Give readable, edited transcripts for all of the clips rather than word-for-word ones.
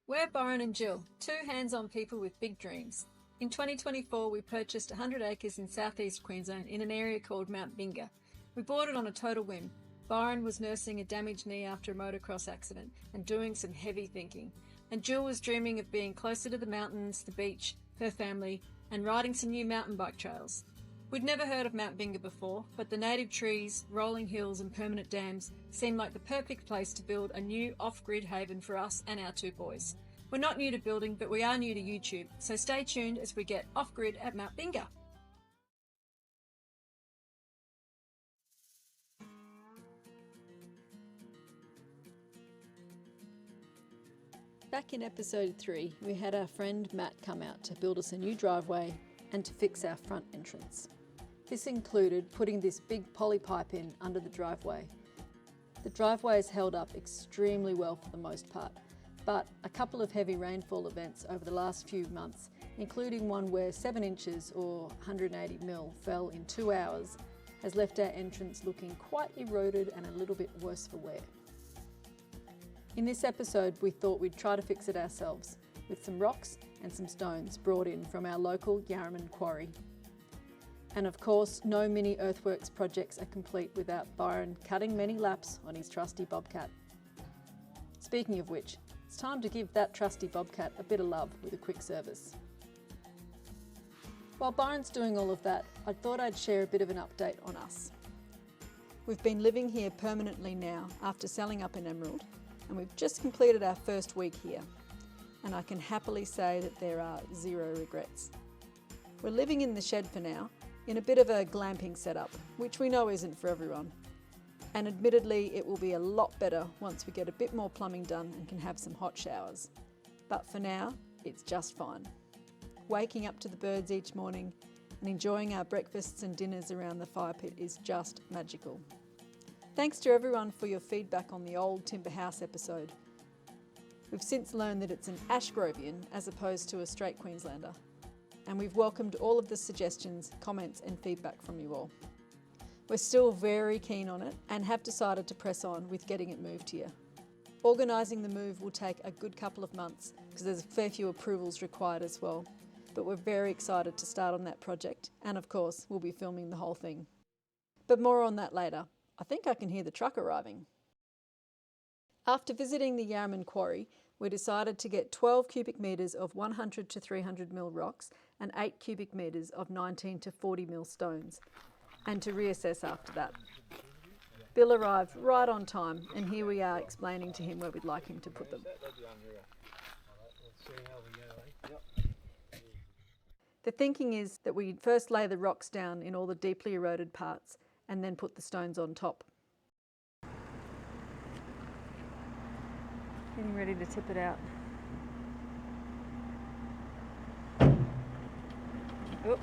We're Byron and Jill, two hands-on people with big dreams. In 2024, we purchased 100 acres in southeast Queensland in an area called Mount Binga. We bought it on a total whim. Byron was nursing a damaged knee after a motocross accident and doing some heavy thinking. And Jill was dreaming of being closer to the mountains, the beach, her family, and riding some new mountain bike trails. We'd never heard of Mount Binga before, but the native trees, rolling hills and permanent dams seemed like the perfect place to build a new off-grid haven for us and our two boys. We're not new to building, but we are new to YouTube, so stay tuned as we get off-grid at Mount Binga. Back in episode 3, we had our friend Matt come out to build us a new driveway and to fix our front entrance. This included putting this big poly pipe in under the driveway. The driveway has held up extremely well for the most part, but a couple of heavy rainfall events over the last few months, including one where 7 inches or 180 mil fell in 2 hours, has left our entrance looking quite eroded and a little bit worse for wear. In this episode, we thought we'd try to fix it ourselves with some rocks and some stones brought in from our local Eroded quarry. And of course, no mini earthworks projects are complete without Byron cutting many laps on his trusty Bobcat. Speaking of which, it's time to give that trusty Bobcat a bit of love with a quick service. While Byron's doing all of that, I thought I'd share a bit of an update on us. We've been living here permanently now after selling up in Emerald, and we've just completed our first week here. And I can happily say that there are 0 regrets. We're living in the shed for now, in a bit of a glamping setup, which we know isn't for everyone. And admittedly, it will be a lot better once we get a bit more plumbing done and can have some hot showers. But for now, it's just fine. Waking up to the birds each morning and enjoying our breakfasts and dinners around the fire pit is just magical. Thanks to everyone for your feedback on the old Timber House episode. We've since learned that it's an Ashgrovian as opposed to a straight Queenslander. And we've welcomed all of the suggestions, comments and feedback from you all. We're still very keen on it and have decided to press on with getting it moved here. Organising the move will take a good couple of months because there's a fair few approvals required as well. But we're very excited to start on that project and of course we'll be filming the whole thing. But more on that later. I think I can hear the truck arriving. After visiting the Eroded quarry, we decided to get 12 cubic metres of 100 to 300 mil rocks and 8 cubic metres of 19 to 40 mil stones, and to reassess after that. Bill arrived right on time, and here we are explaining to him where we'd like him to put them. The thinking is that we first lay the rocks down in all the deeply eroded parts and then put the stones on top. Getting ready to tip it out. Oop.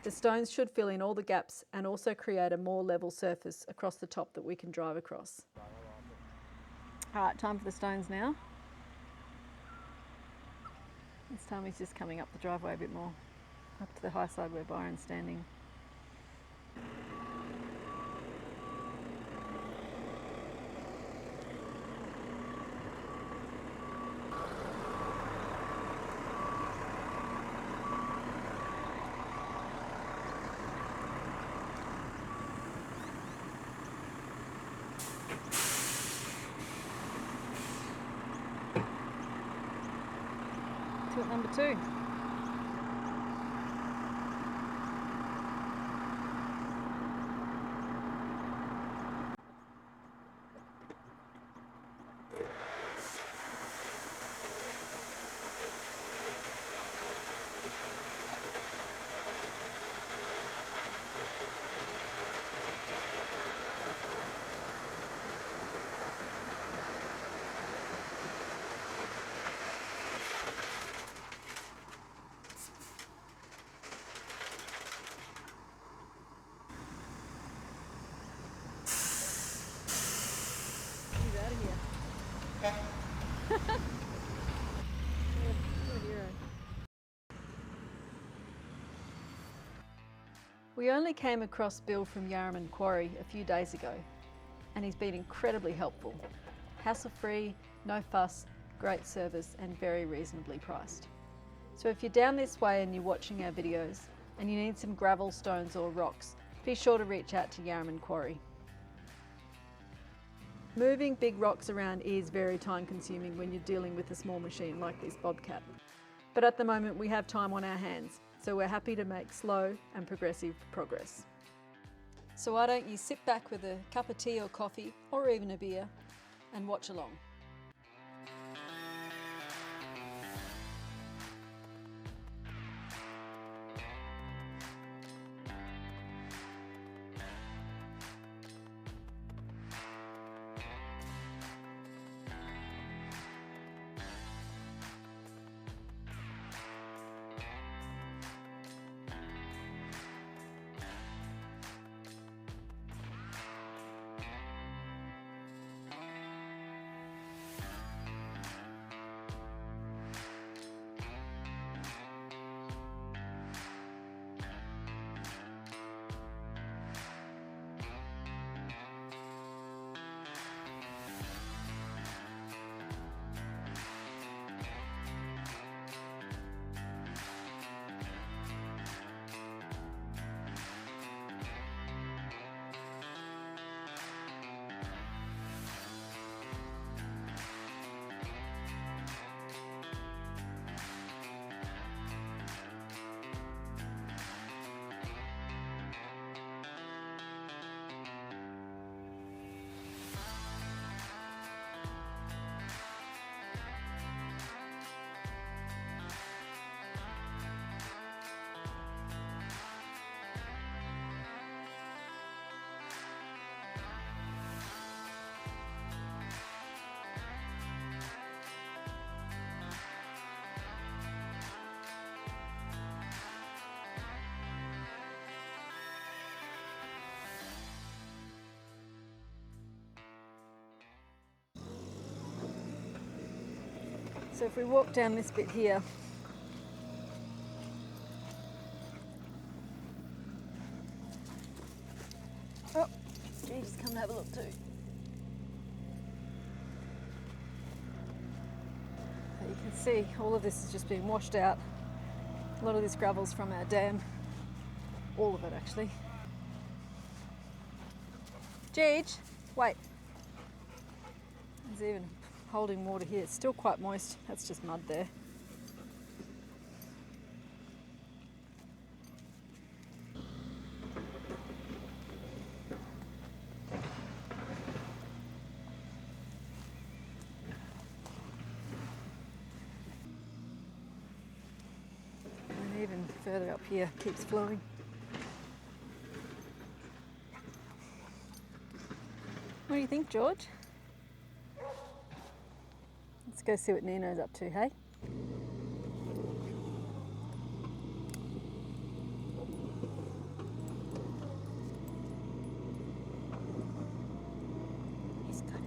The stones should fill in all the gaps and also create a more level surface across the top that we can drive across. Alright, time for the stones now. This time he's just coming up the driveway a bit more, up to the high side where Byron's standing. Tilt number 2. here. What a hero. We only came across Bill from Yarraman Quarry a few days ago, and he's been incredibly helpful. Hassle-free, no fuss, great service, and very reasonably priced. So if you're down this way and you're watching our videos, and you need some gravel, stones or rocks, be sure to reach out to Yarraman Quarry. Moving big rocks around is very time consuming when you're dealing with a small machine like this Bobcat. But at the moment we have time on our hands, so we're happy to make slow and progressive progress. So why don't you sit back with a cup of tea or coffee, or even a beer, and watch along. So if we walk down this bit here, oh, geez, come and have a look too. So you can see all of this is just being washed out. A lot of this gravel's from our dam, all of it actually. Gigi, wait. There's even holding water here. It's still quite moist. That's just mud there. And even further up here, keeps flowing. What do you think, George? Let's go see what Nino's up to, hey? He's got it.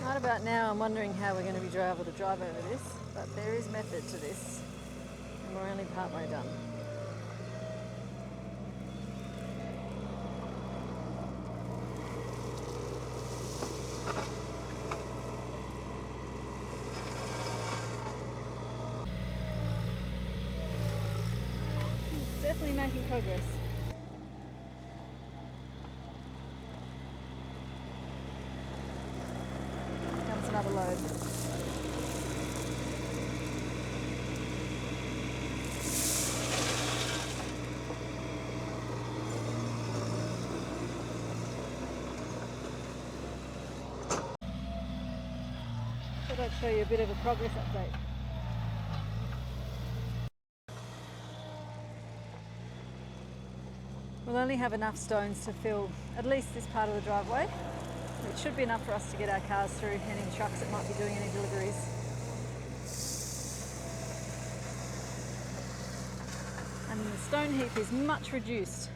Right about now I'm wondering how we're going to be able to drive over this, but there is method to this and we're only partway done. definitely making progress. Comes another load. Thought I'd show you a bit of a progress update. We'll only have enough stones to fill at least this part of the driveway. It should be enough for us to get our cars through, any trucks that might be doing any deliveries. And the stone heap is much reduced.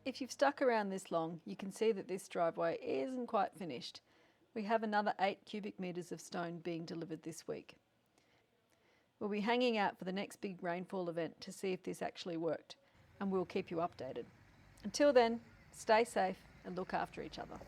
If you've stuck around this long, you can see that this driveway isn't quite finished. We have another 8 cubic metres of stone being delivered this week. We'll be hanging out for the next big rainfall event to see if this actually worked, and we'll keep you updated. Until then, stay safe and look after each other.